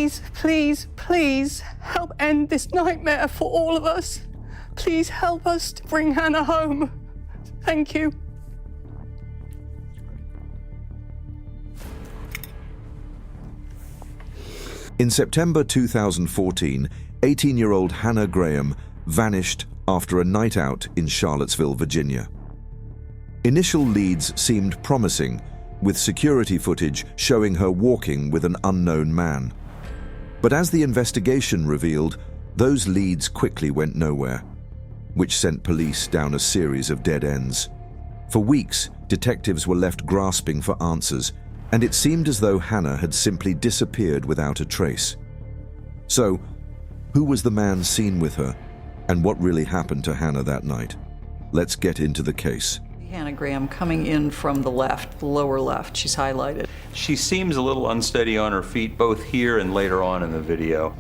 Please, please, please help end this nightmare for all of us. Please help us to bring Hannah home. Thank you. In September 2014, 18-year-old Hannah Graham vanished after a night out in Charlottesville, Virginia. Initial leads seemed promising, with security footage showing her walking with an unknown man. But as the investigation revealed, those leads quickly went nowhere, which sent police down a series of dead ends. For weeks, detectives were left grasping for answers, and it seemed as though Hannah had simply disappeared without a trace. So, who was the man seen with her, and what really happened to Hannah that night? Let's get into the case. Hannah Graham coming in from the left, the lower left, she's highlighted. She seems a little unsteady on her feet, both here and later on in the video.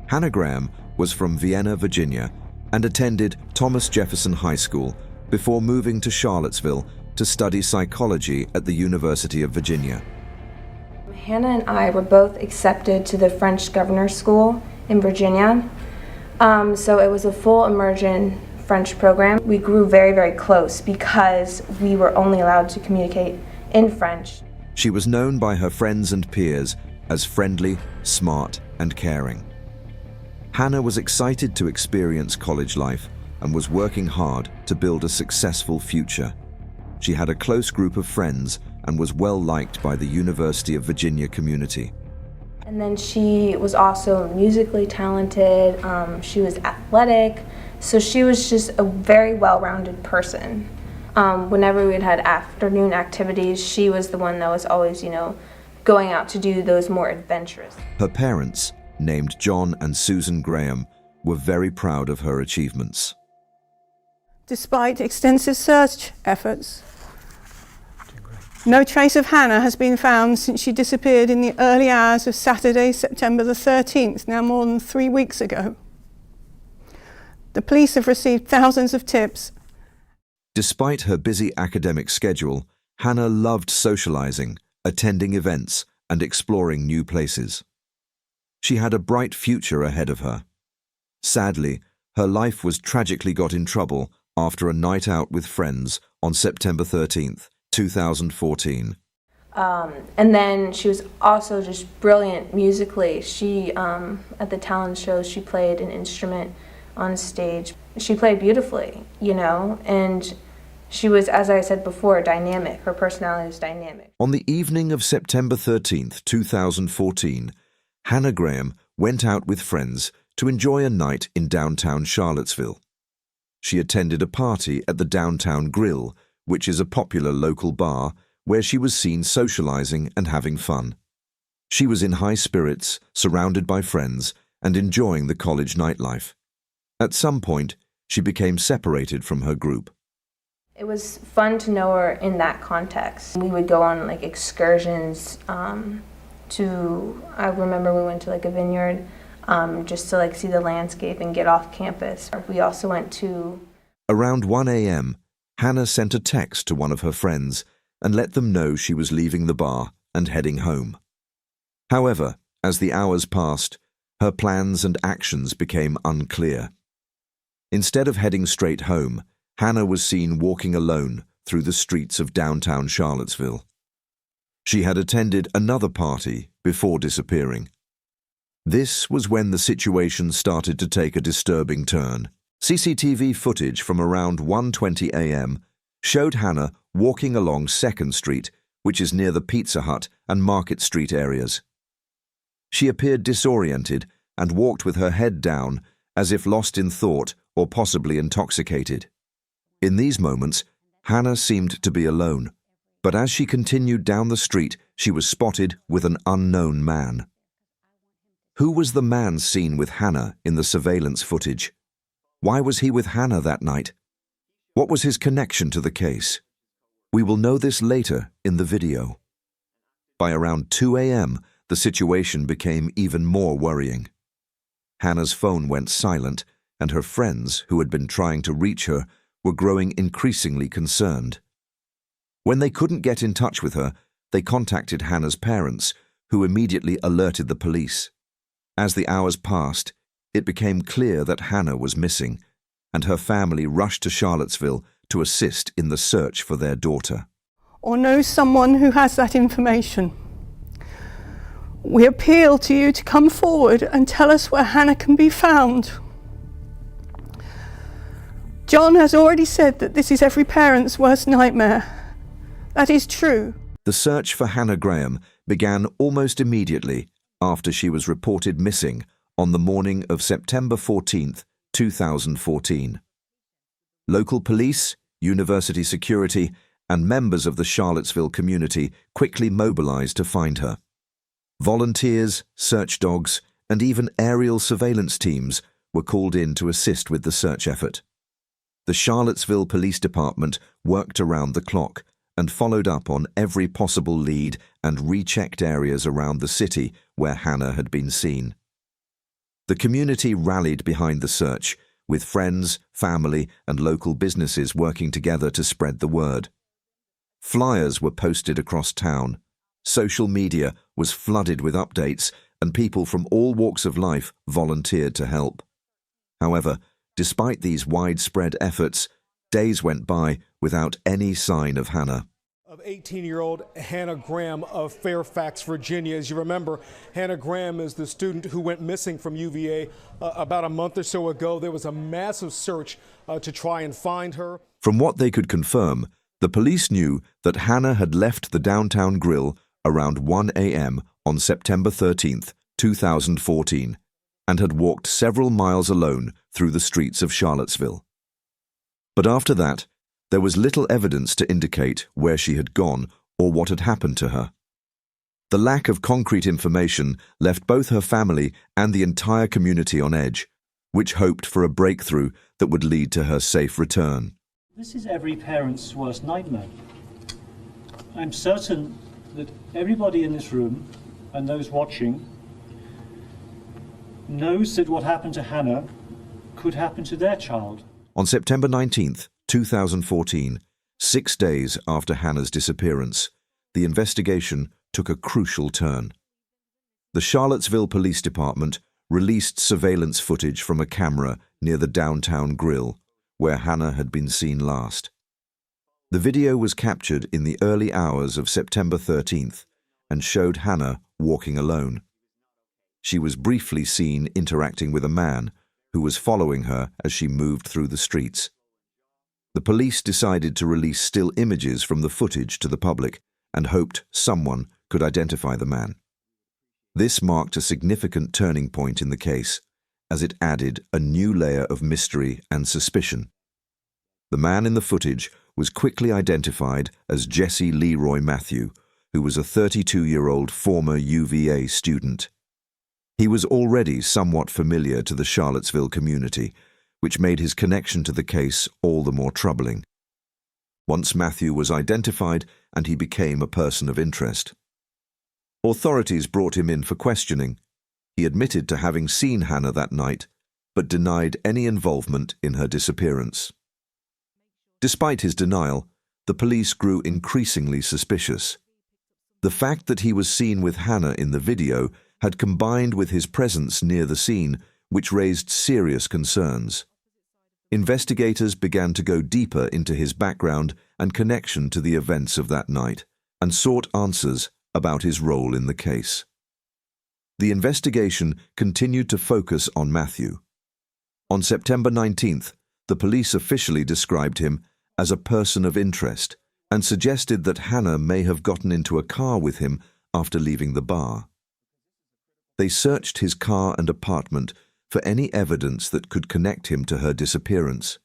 Hannah Graham was from Vienna, Virginia, and attended Thomas Jefferson High School before moving to Charlottesville to study psychology at the University of Virginia. Hannah and I were both accepted to the French Governor's School in Virginia. So it was a full immersion French program. We grew very, very close because we were only allowed to communicate in French. She was known by her friends and peers as friendly, smart, and caring. Hannah was excited to experience college life and was working hard to build a successful future. She had a close group of friends and was well liked by the University of Virginia community. And then she was also musically talented, she was athletic, so she was just a very well-rounded person. Whenever we'd had afternoon activities, she was the one that was always, going out to do those more adventurous. Her parents, named John and Susan Graham, were very proud of her achievements. Despite extensive search efforts, no trace of Hannah has been found since she disappeared in the early hours of Saturday, September the 13th, now more than 3 weeks ago. The police have received thousands of tips. Despite her busy academic schedule, Hannah loved socializing, attending events, and exploring new places. She had a bright future ahead of her. Sadly, her life was tragically got in trouble after a night out with friends on September 13th, 2014. And then she was also just brilliant musically. She, at the talent shows, she played an instrument on stage. She played beautifully, and she was, as I said before, dynamic. Her personality was dynamic. On the evening of September 13th, 2014, Hannah Graham went out with friends to enjoy a night in downtown Charlottesville. She attended a party at the Downtown Grill, which is a popular local bar where she was seen socializing and having fun. She was in high spirits, surrounded by friends, and enjoying the college nightlife. At some point, she became separated from her group. It was fun to know her in that context. We would go on excursions I remember we went to a vineyard just to see the landscape and get off campus. We also went to... Around 1 a.m., Hannah sent a text to one of her friends and let them know she was leaving the bar and heading home. However, as the hours passed, her plans and actions became unclear. Instead of heading straight home, Hannah was seen walking alone through the streets of downtown Charlottesville. She had attended another party before disappearing. This was when the situation started to take a disturbing turn. CCTV footage from around 1:20 a.m. showed Hannah walking along 2nd Street, which is near the Pizza Hut and Market Street areas. She appeared disoriented and walked with her head down, as if lost in thought or possibly intoxicated. In these moments, Hannah seemed to be alone, but as she continued down the street, she was spotted with an unknown man. Who was the man seen with Hannah in the surveillance footage? Why was he with Hannah that night? What was his connection to the case? We will know this later in the video. By around 2 a.m., the situation became even more worrying. Hannah's phone went silent, and her friends, who had been trying to reach her, were growing increasingly concerned. When they couldn't get in touch with her, they contacted Hannah's parents, who immediately alerted the police. As the hours passed, it became clear that Hannah was missing, and her family rushed to Charlottesville to assist in the search for their daughter. Or know someone who has that information. We appeal to you to come forward and tell us where Hannah can be found. John has already said that this is every parent's worst nightmare. That is true. The search for Hannah Graham began almost immediately after she was reported missing on the morning of September 14th, 2014. Local police, university security, and members of the Charlottesville community quickly mobilized to find her. Volunteers, search dogs, and even aerial surveillance teams were called in to assist with the search effort. The Charlottesville Police Department worked around the clock and followed up on every possible lead and rechecked areas around the city where Hannah had been seen. The community rallied behind the search, with friends, family, and local businesses working together to spread the word. Flyers were posted across town. Social media was flooded with updates, and people from all walks of life volunteered to help. However, despite these widespread efforts, days went by without any sign of Hannah. Of 18-year-old Hannah Graham of Fairfax, Virginia. As you remember, Hannah Graham is the student who went missing from UVA about a month or so ago. There was a massive search to try and find her. From what they could confirm, the police knew that Hannah had left the downtown grill around 1 a.m. on September 13th, 2014, and had walked several miles alone through the streets of Charlottesville. But after that, there was little evidence to indicate where she had gone or what had happened to her. The lack of concrete information left both her family and the entire community on edge, which hoped for a breakthrough that would lead to her safe return. This is every parent's worst nightmare. I'm certain that everybody in this room and those watching knows that what happened to Hannah could happen to their child. On September 19th, 2014, 6 days after Hannah's disappearance, the investigation took a crucial turn. The Charlottesville Police Department released surveillance footage from a camera near the downtown grill, where Hannah had been seen last. The video was captured in the early hours of September 13th and showed Hannah walking alone. She was briefly seen interacting with a man who was following her as she moved through the streets. The police decided to release still images from the footage to the public and hoped someone could identify the man. This marked a significant turning point in the case, as it added a new layer of mystery and suspicion. The man in the footage was quickly identified as Jesse Leroy Matthew, who was a 32-year-old former UVA student. He was already somewhat familiar to the Charlottesville community, which made his connection to the case all the more troubling. Once Matthew was identified, and he became a person of interest. Authorities brought him in for questioning. He admitted to having seen Hannah that night, but denied any involvement in her disappearance. Despite his denial, the police grew increasingly suspicious. The fact that he was seen with Hannah in the video had combined with his presence near the scene, which raised serious concerns. Investigators began to go deeper into his background and connection to the events of that night, and sought answers about his role in the case. The investigation continued to focus on Matthew. On September 19th, the police officially described him as a person of interest and suggested that Hannah may have gotten into a car with him after leaving the bar. They searched his car and apartment for any evidence that could connect him to her disappearance.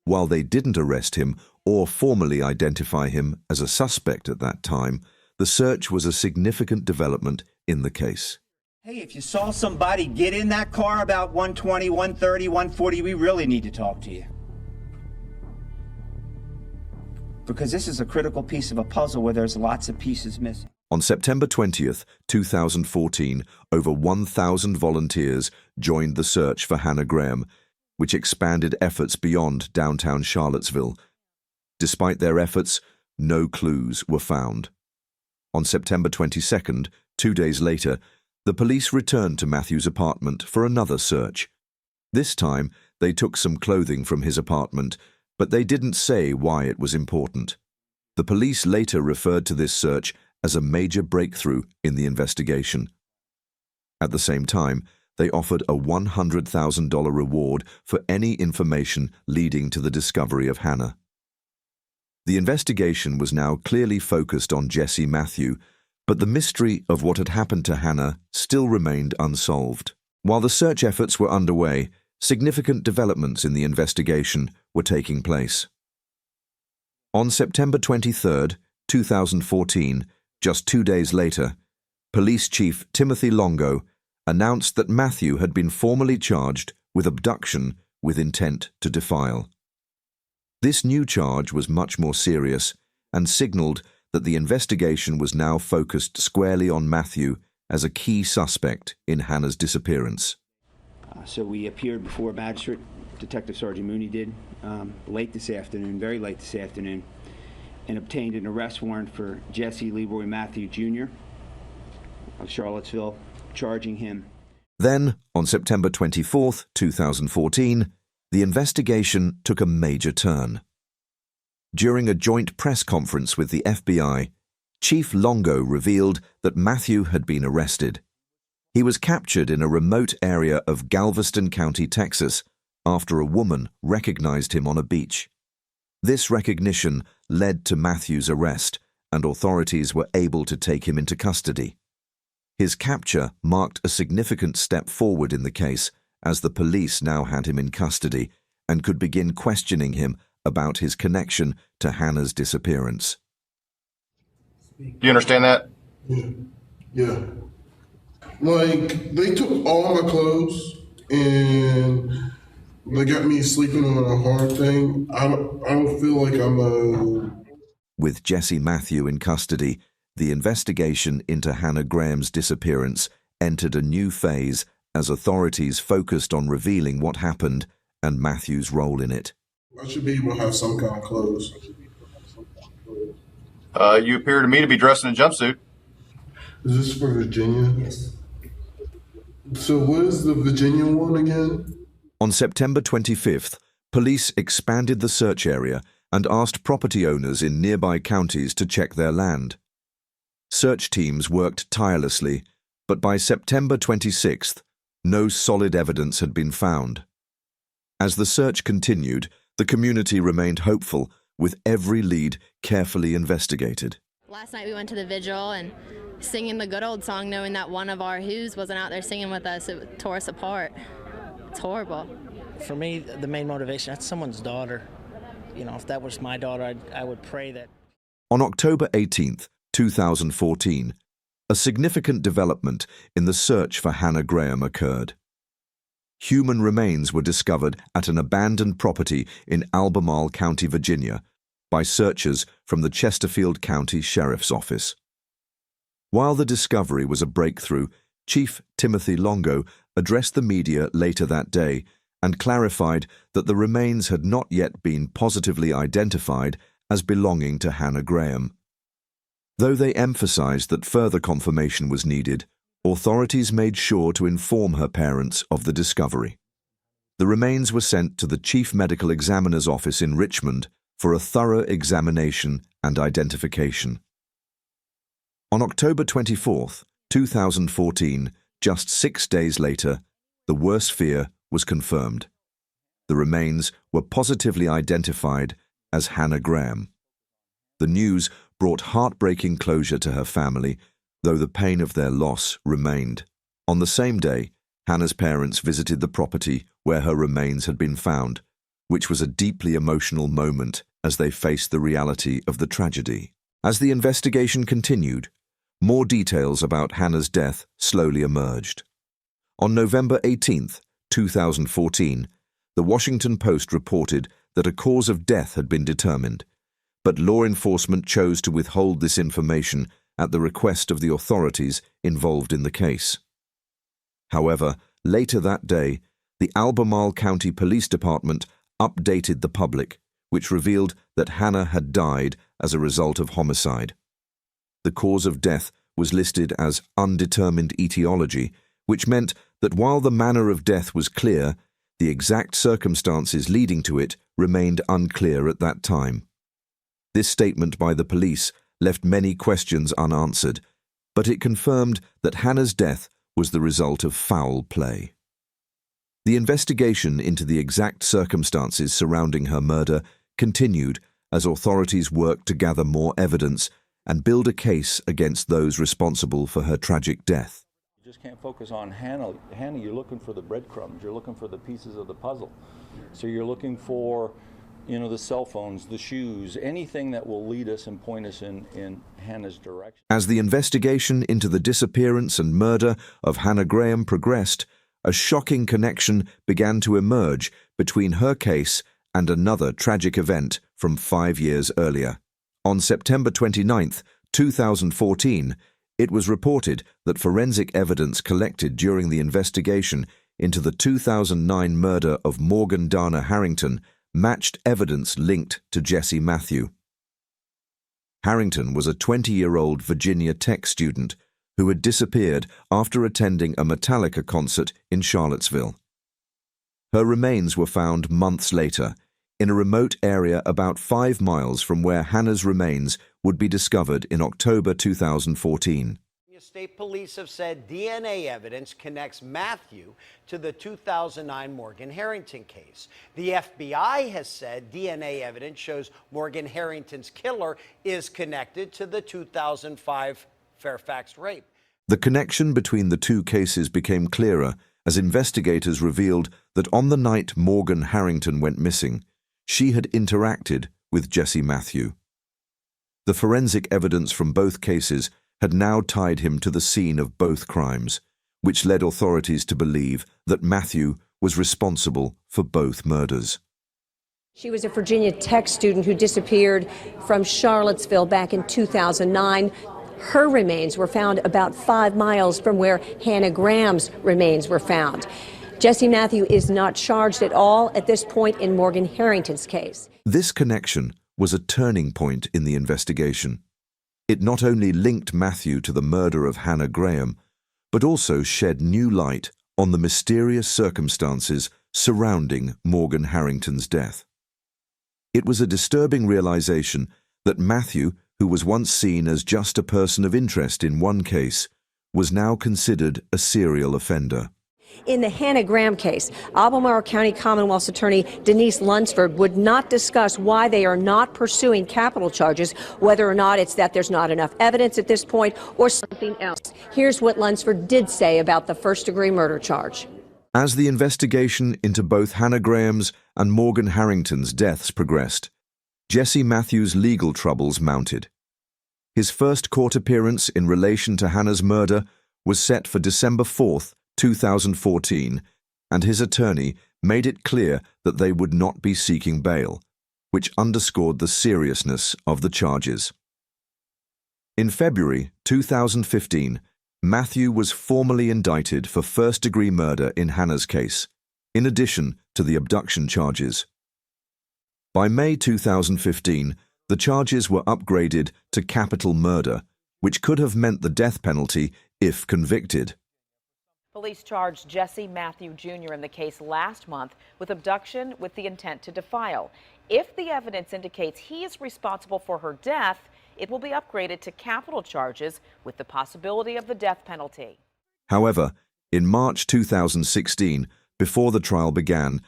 While they didn't arrest him or formally identify him as a suspect at that time, the search was a significant development in the case. Hey, if you saw somebody get in that car about 120, 130, 140, we really need to talk to you. Because this is a critical piece of a puzzle where there's lots of pieces missing. On September 20th, 2014, over 1,000 volunteers joined the search for Hannah Graham, which expanded efforts beyond downtown Charlottesville. Despite their efforts, no clues were found. On September 22nd, 2 days later, the police returned to Matthew's apartment for another search. This time, they took some clothing from his apartment, but they didn't say why it was important. The police later referred to this search as a major breakthrough in the investigation. At the same time, they offered a $100,000 reward for any information leading to the discovery of Hannah. The investigation was now clearly focused on Jesse Matthew, but the mystery of what had happened to Hannah still remained unsolved. While the search efforts were underway, significant developments in the investigation were taking place. On September 23, 2014, just 2 days later, Police Chief Timothy Longo announced that Matthew had been formally charged with abduction with intent to defile. This new charge was much more serious and signaled that the investigation was now focused squarely on Matthew as a key suspect in Hannah's disappearance. So we appeared before Magistrate Detective Sergeant Mooney did late this afternoon, very late this afternoon, and obtained an arrest warrant for Jesse Leroy Matthew Jr. of Charlottesville, charging him. Then, on September 24, 2014, the investigation took a major turn. During a joint press conference with the FBI, Chief Longo revealed that Matthew had been arrested. He was captured in a remote area of Galveston County, Texas, after a woman recognized him on a beach. This recognition led to Matthew's arrest, and authorities were able to take him into custody. His capture marked a significant step forward in the case, as the police now had him in custody and could begin questioning him about his connection to Hannah's disappearance. Do you understand that? Yeah. Like, they took all my clothes and they got me sleeping on a hard thing. I don't feel like I'm a... With Jesse Matthew in custody, the investigation into Hannah Graham's disappearance entered a new phase as authorities focused on revealing what happened and Matthew's role in it. I should be able to have some kind of clothes. You appear to me to be dressed in a jumpsuit. Is this for Virginia? Yes. So what is the Virginia one again? On September 25th, police expanded the search area and asked property owners in nearby counties to check their land. Search teams worked tirelessly, but by September 26th, no solid evidence had been found. As the search continued, the community remained hopeful, with every lead carefully investigated. Last night we went to the vigil and singing the good old song, knowing that one of our who's wasn't out there singing with us. It tore us apart. It's horrible. For me, the main motivation, that's someone's daughter. You know, if that was my daughter, I would pray that. On October 18th, 2014, a significant development in the search for Hannah Graham occurred. Human remains were discovered at an abandoned property in Albemarle County, Virginia, by searchers from the Chesterfield County Sheriff's Office. While the discovery was a breakthrough, Chief Timothy Longo addressed the media later that day and clarified that the remains had not yet been positively identified as belonging to Hannah Graham. Though they emphasized that further confirmation was needed, authorities made sure to inform her parents of the discovery. The remains were sent to the Chief Medical Examiner's office in Richmond for a thorough examination and identification. On October 24, 2014, just 6 days later, the worst fear was confirmed. The remains were positively identified as Hannah Graham. The news brought heartbreaking closure to her family, though the pain of their loss remained. On the same day, Hannah's parents visited the property where her remains had been found, which was a deeply emotional moment as they faced the reality of the tragedy. As the investigation continued, more details about Hannah's death slowly emerged. On November 18, 2014, the Washington Post reported that a cause of death had been determined, but law enforcement chose to withhold this information at the request of the authorities involved in the case. However, later that day, the Albemarle County Police Department updated the public, which revealed that Hannah had died as a result of homicide. The cause of death was listed as undetermined etiology, which meant that while the manner of death was clear, the exact circumstances leading to it remained unclear at that time. This statement by the police left many questions unanswered, but it confirmed that Hannah's death was the result of foul play. The investigation into the exact circumstances surrounding her murder continued as authorities worked to gather more evidence and build a case against those responsible for her tragic death. You just can't focus on Hannah. Hannah, you're looking for the breadcrumbs. You're looking for the pieces of the puzzle. So you're looking for, the cell phones, the shoes, anything that will lead us and point us in Hannah's direction. As the investigation into the disappearance and murder of Hannah Graham progressed, a shocking connection began to emerge between her case and another tragic event from 5 years earlier. On September 29, 2014, it was reported that forensic evidence collected during the investigation into the 2009 murder of Morgan Harrington matched evidence linked to Jesse Matthew. Harrington was a 20-year-old Virginia Tech student who had disappeared after attending a Metallica concert in Charlottesville. Her remains were found months later, in a remote area about 5 miles from where Hannah's remains would be discovered in October 2014. State police have said DNA evidence connects Matthew to the 2009 Morgan Harrington case. The FBI has said DNA evidence shows Morgan Harrington's killer is connected to the 2005 Fairfax rape. The connection between the two cases became clearer as investigators revealed that on the night Morgan Harrington went missing, she had interacted with Jesse Matthew. The forensic evidence from both cases had now tied him to the scene of both crimes, which led authorities to believe that Matthew was responsible for both murders. She was a Virginia Tech student who disappeared from Charlottesville back in 2009. Her remains were found about 5 miles from where Hannah Graham's remains were found. Jesse Matthew is not charged at all at this point in Morgan Harrington's case. This connection was a turning point in the investigation. It not only linked Matthew to the murder of Hannah Graham, but also shed new light on the mysterious circumstances surrounding Morgan Harrington's death. It was a disturbing realization that Matthew, who was once seen as just a person of interest in one case, was now considered a serial offender. In the Hannah Graham case, Albemarle County Commonwealth's attorney Denise Lunsford would not discuss why they are not pursuing capital charges, whether or not it's that there's not enough evidence at this point or something else. Here's what Lunsford did say about the first-degree murder charge. As the investigation into both Hannah Graham's and Morgan Harrington's deaths progressed, Jesse Matthews' legal troubles mounted. His first court appearance in relation to Hannah's murder was set for December 4th, 2014, and his attorney made it clear that they would not be seeking bail, which underscored the seriousness of the charges. In February 2015, Matthew was formally indicted for first-degree murder in Hannah's case, in addition to the abduction charges. By May 2015, the charges were upgraded to capital murder, which could have meant the death penalty if convicted. Police charged Jesse Matthew Jr. in the case last month with abduction with the intent to defile. If the evidence indicates he is responsible for her death, it will be upgraded to capital charges with the possibility of the death penalty. However, in March 2016, before the trial began,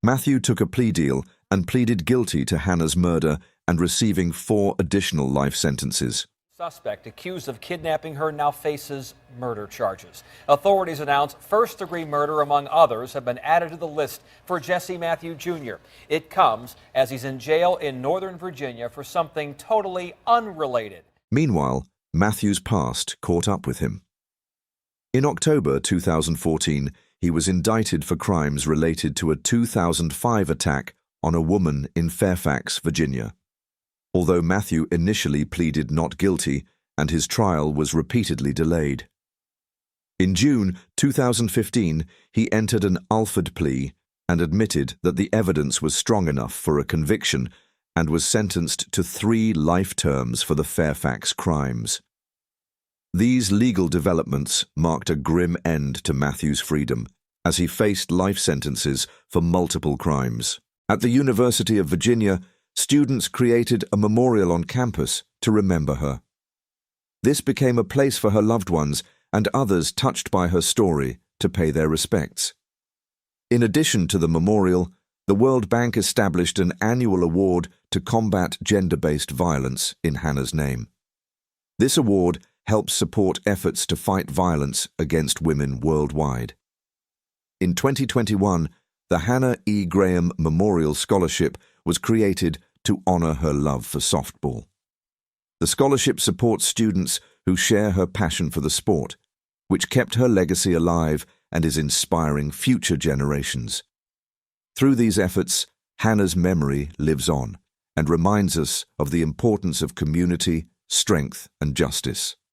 Matthew took a plea deal and pleaded guilty to Hannah's murder and receiving 4 additional life sentences. Suspect accused of kidnapping her now faces murder charges. Authorities announced first-degree murder, among others, have been added to the list for Jesse Matthew Jr. It comes as he's in jail in Northern Virginia for something totally unrelated. Meanwhile, Matthew's past caught up with him. In October 2014, he was indicted for crimes related to a 2005 attack on a woman in Fairfax, Virginia. Although Matthew initially pleaded not guilty and his trial was repeatedly delayed. In June 2015, he entered an Alford plea and admitted that the evidence was strong enough for a conviction and was sentenced to 3 life terms for the Fairfax crimes. These legal developments marked a grim end to Matthew's freedom as he faced life sentences for multiple crimes. At the University of Virginia, students created a memorial on campus to remember her. This became a place for her loved ones and others touched by her story to pay their respects. In addition to the memorial, the World Bank established an annual award to combat gender-based violence in Hannah's name. This award helps support efforts to fight violence against women worldwide. In 2021, the Hannah E. Graham Memorial Scholarship was created to honor her love for softball. The scholarship supports students who share her passion for the sport, which kept her legacy alive and is inspiring future generations. Through these efforts, Hannah's memory lives on and reminds us of the importance of community, strength, and justice.